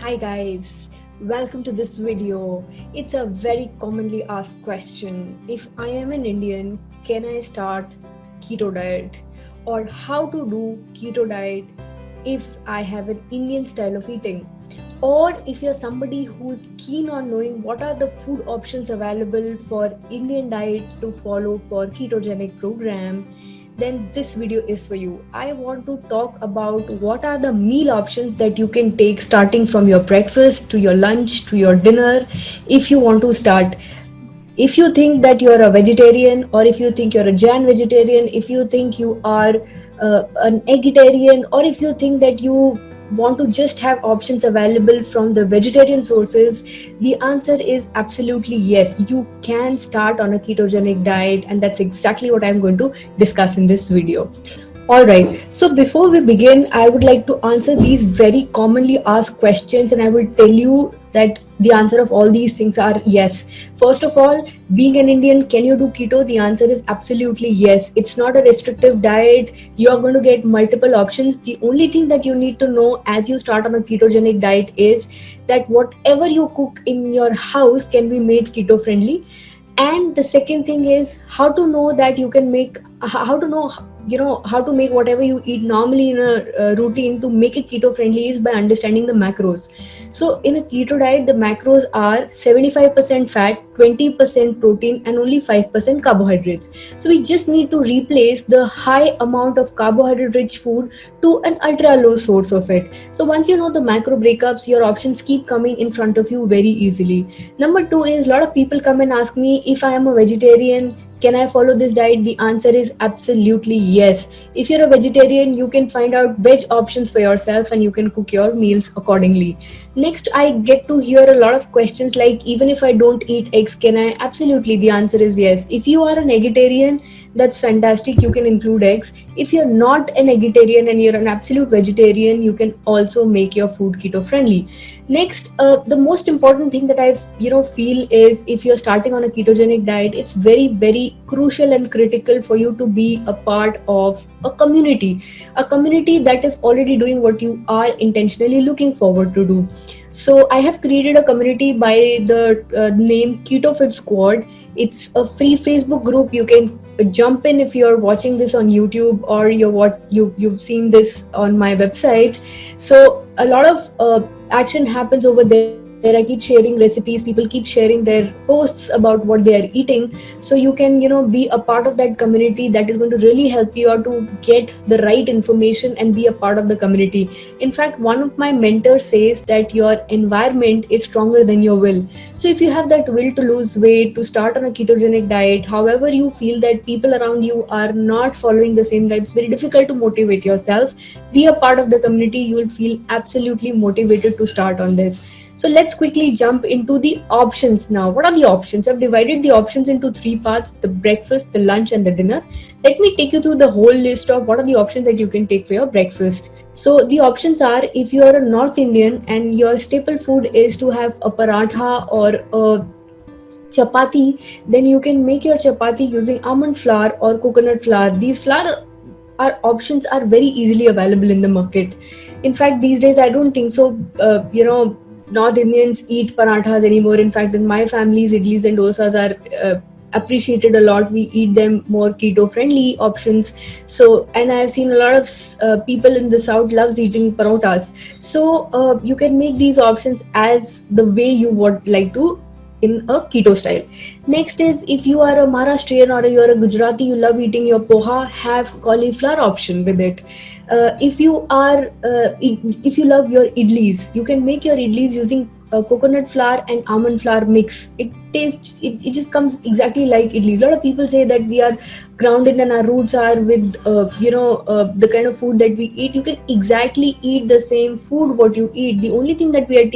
Hi guys, welcome to this video. It's a very commonly asked question. If I am an Indian, can I start keto diet? Or how to do keto diet if I have an Indian style of eating? Or if you're somebody who's keen on knowing what are the food options available for Indian diet to follow for ketogenic program, then this video is for you. I want to talk about what are the meal options that you can take starting from your breakfast to your lunch to your dinner if you want to start. If you think that you're a vegetarian, or if you think you're a Jan vegetarian, if you think you are an eggitarian, or if you think that you want to just have options available from the vegetarian sources, the answer is absolutely yes. You can start on a ketogenic diet, and that's exactly what I'm going to discuss in this video. All right. So before we begin, I would like to answer these very commonly asked questions, and I will tell you that the answer of all these things are yes. First of all, being an Indian, can you do keto? The answer is absolutely yes. It's not a restrictive diet. You are going to get multiple options. The only thing that you need to know as you start on a ketogenic diet is that whatever you cook in your house can be made keto friendly. And the second thing is how to know that you can make how to know how to make whatever you eat normally in a routine to make it keto friendly is by understanding the macros. So in a keto diet, the macros are 75% fat, 20% protein, and only 5% carbohydrates. So we just need to replace the high amount of carbohydrate rich food to an ultra low source of it. So once you know the macro breakups, your options keep coming in front of you very easily. Number two is, a lot of people come and ask me, if I am a vegetarian, can I follow this diet? The answer is absolutely yes. If you're a vegetarian, you can find out veg options for yourself and you can cook your meals accordingly. Next, I get to hear a lot of questions like, even if I don't eat eggs, can I? Absolutely, the answer is yes. If you are an vegetarian, that's fantastic. You can include eggs. If you're not an vegetarian and you're an absolute vegetarian, you can also make your food keto friendly. Next, the most important thing that I feel is, if you're starting on a ketogenic diet, it's very crucial and critical for you to be a part of a community that is already doing what you are intentionally looking forward to do. So I have created a community by the name Keto Fit Squad. It's a free Facebook group. You can jump in if you're watching this on YouTube, or you've seen this on my website. So a lot of action happens over there. I keep sharing recipes, people keep sharing their posts about what they are eating. So you can be a part of that community. That is going to really help you out to get the right information and be a part of the community. In fact, one of my mentors says that your environment is stronger than your will. So if you have that will to lose weight, to start on a ketogenic diet, however you feel that people around you are not following the same diet, it's very difficult to motivate yourself. Be a part of the community. You will feel absolutely motivated to start on this. So let's quickly jump into the options now. What are the options? I've divided the options into three parts: the breakfast, the lunch, and the dinner. Let me take you through the whole list of what are the options that you can take for your breakfast. So the options are, if you are a North Indian and your staple food is to have a paratha or a chapati, then you can make your chapati using almond flour or coconut flour. These flour our options are very easily available in the market. In fact, these days I don't think so North Indians eat parathas anymore. In fact, in my family's idlis and dosas are appreciated a lot. We eat them more keto friendly options. So, and I have seen a lot of people in the south loves eating parotas. So you can make these options as the way you would like to in a keto style. Next is, if you are a Maharashtrian or you're a Gujarati, you love eating your poha, have cauliflower option with it. If you love your idlis, you can make your idlis using coconut flour and almond flour mix. It just comes exactly like idlis. A lot of people say that we are grounded and our roots are with the kind of food that we eat. You can exactly eat the same food what you eat. The only thing that we are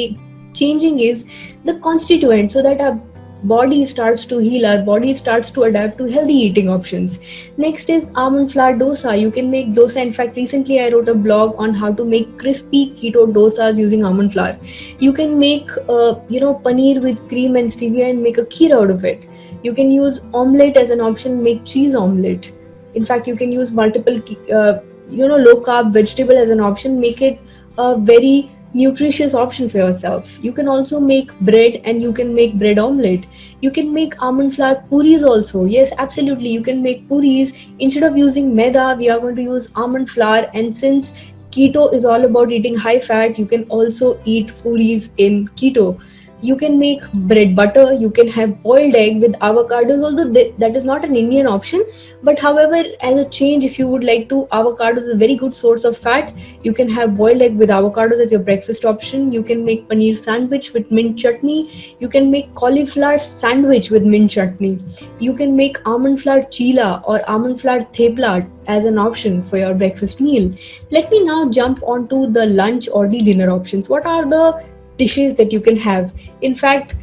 changing is the constituent, so that our body starts to heal, our body starts to adapt to healthy eating options. Next is almond flour dosa. You can make dosa. In fact, recently I wrote a blog on how to make crispy keto dosas using almond flour. You can make paneer with cream and stevia and make a kheer out of it. You can use omelette as an option, make cheese omelette. In fact, you can use multiple low carb vegetable as an option, make it a very nutritious option for yourself. You can also make bread, and you can make bread omelette. You can make almond flour puris also. Yes, absolutely. You can make puris. Instead of using maida, we are going to use almond flour. And since keto is all about eating high fat, you can also eat puris in keto. You can make bread butter. You can have boiled egg with avocados, although that is not an Indian option. But however, as a change, if you would like to, avocados is a very good source of fat. You can have boiled egg with avocados as your breakfast option. You can make paneer sandwich with mint chutney. You can make cauliflower sandwich with mint chutney. You can make almond flour chila or almond flour thepla as an option for your breakfast meal. Let me now jump onto the lunch or the dinner options. What are the dishes that you can have? In fact,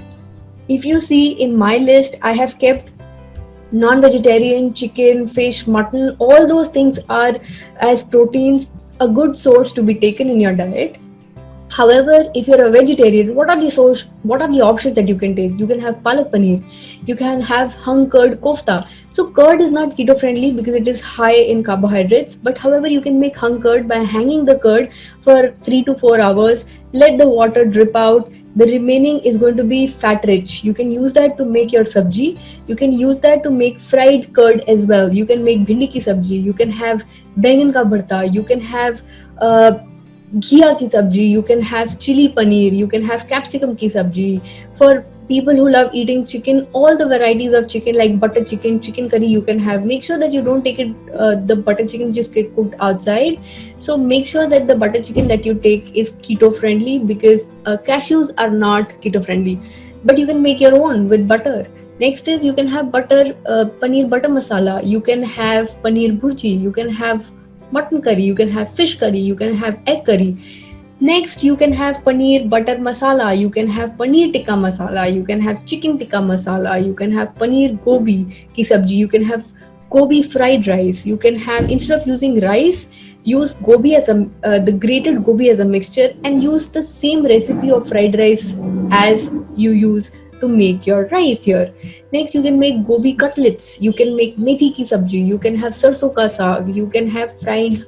if you see in my list, I have kept non-vegetarian, chicken, fish, mutton. All those things are, as proteins, a good source to be taken in your diet. However, if you're a vegetarian, what are the options that you can take? You can have palak paneer, you can have hung curd kofta. So curd is not keto friendly because it is high in carbohydrates, but however, you can make hung curd by hanging the curd for 3 to 4 hours, let the water drip out. The remaining is going to be fat rich. You can use that to make your sabji. You can use that to make fried curd as well. You can make bhindi ki sabji. You can have बैंगन का भरता. You can have घिया की सब्जी. You can have chili paneer. You can have capsicum की सब्जी. For people who love eating chicken, all the varieties of chicken like butter chicken, chicken curry you can have. Make sure that you don't take it, the butter chicken just get cooked outside. So make sure that the butter chicken that you take is keto friendly, because cashews are not keto friendly. But you can make your own with butter. Next is you can have paneer butter masala. You can have paneer bhurji. You can have mutton curry. You can have fish curry. You can have egg curry. Next, you can have paneer butter masala. You can have paneer tikka masala. You can have chicken tikka masala. You can have paneer gobi ki sabji. You can have gobi fried rice. You can have, instead of using rice, use gobi as the grated gobi as a mixture, and use the same recipe of fried rice as you use to make your rice here. Next, you can make gobi cutlets. You can make methi ki sabji. You can have sarson ka saag. You can have fried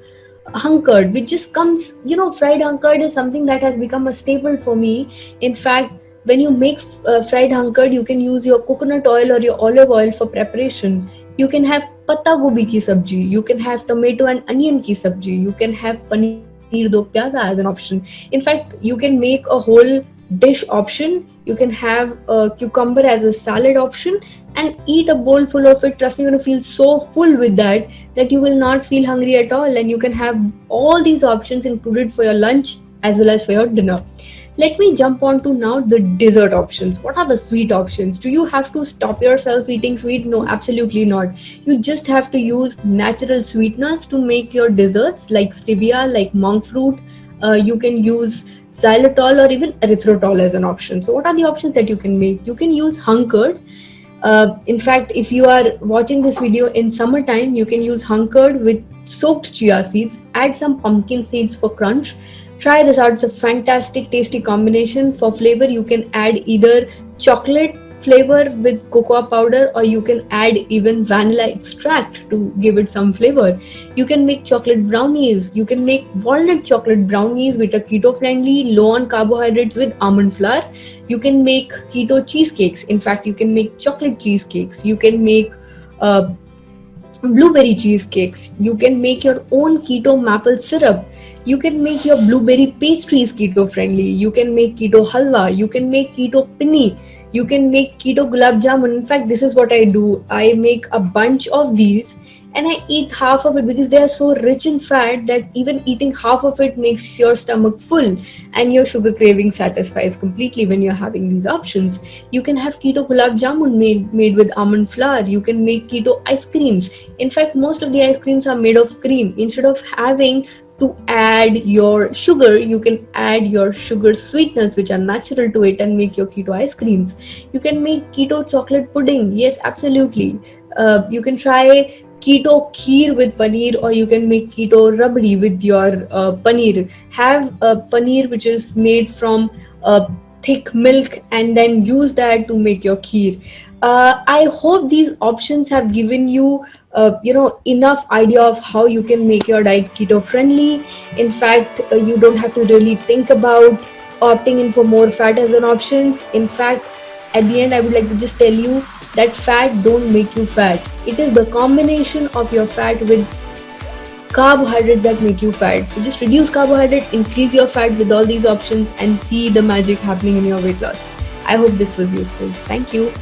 hung curd, which just comes, fried hung curd is something that has become a staple for me. In fact, when you make fried hung curd, you can use your coconut oil or your olive oil for preparation. You can have patta gobi ki sabji. You can have tomato and onion ki sabji. You can have paneer do pyaza as an option. In fact, you can make a whole dish option. You can have a cucumber as a salad option and eat a bowl full of it. Trust me, you're going to feel so full with that you will not feel hungry at all. And you can have all these options included for your lunch as well as for your dinner. Let me jump on to now the dessert options. What are the sweet options? Do you have to stop yourself eating sweet? No, absolutely not. You just have to use natural sweeteners to make your desserts, like stevia, like monk fruit. You can use xylitol or even erythritol as an option. So what are the options that you can make? You can use hung curd. In fact, if you are watching this video in summertime, you can use hung curd with soaked chia seeds, add some pumpkin seeds for crunch. Try this out. It's a fantastic, tasty combination. For flavor, you can add either chocolate flavor with cocoa powder, or you can add even vanilla extract to give it some flavor. You can make chocolate brownies. You can make walnut chocolate brownies, which are keto friendly, low on carbohydrates, with almond flour. You can make keto cheesecakes. In fact, you can make chocolate cheesecakes. You can make blueberry cheesecakes. You can make your own keto maple syrup. You can make your blueberry pastries keto friendly. You can make keto halwa. You can make keto pinni. You can make keto gulab jamun. In fact, this is what I do. I make a bunch of these and I eat half of it because they are so rich in fat that even eating half of it makes your stomach full, and your sugar craving satisfies completely when you're having these options. You can have keto gulab jamun made with almond flour. You can make keto ice creams. In fact, most of the ice creams are made of cream. Instead of having to add your sugar, you can add your sugar sweeteners which are natural to it and make your keto ice creams. You can make keto chocolate pudding. Yes, absolutely. You can try keto kheer with paneer, or you can make keto rabdi with your paneer. Have a paneer which is made from thick milk and then use that to make your kheer. I hope these options have given you, enough idea of how you can make your diet keto friendly. In fact, you don't have to really think about opting in for more fat as an option. In fact, at the end, I would like to just tell you that fat don't make you fat. It is the combination of your fat with carbohydrate that make you fat. So just reduce carbohydrate, increase your fat with all these options, and see the magic happening in your weight loss. I hope this was useful. Thank you.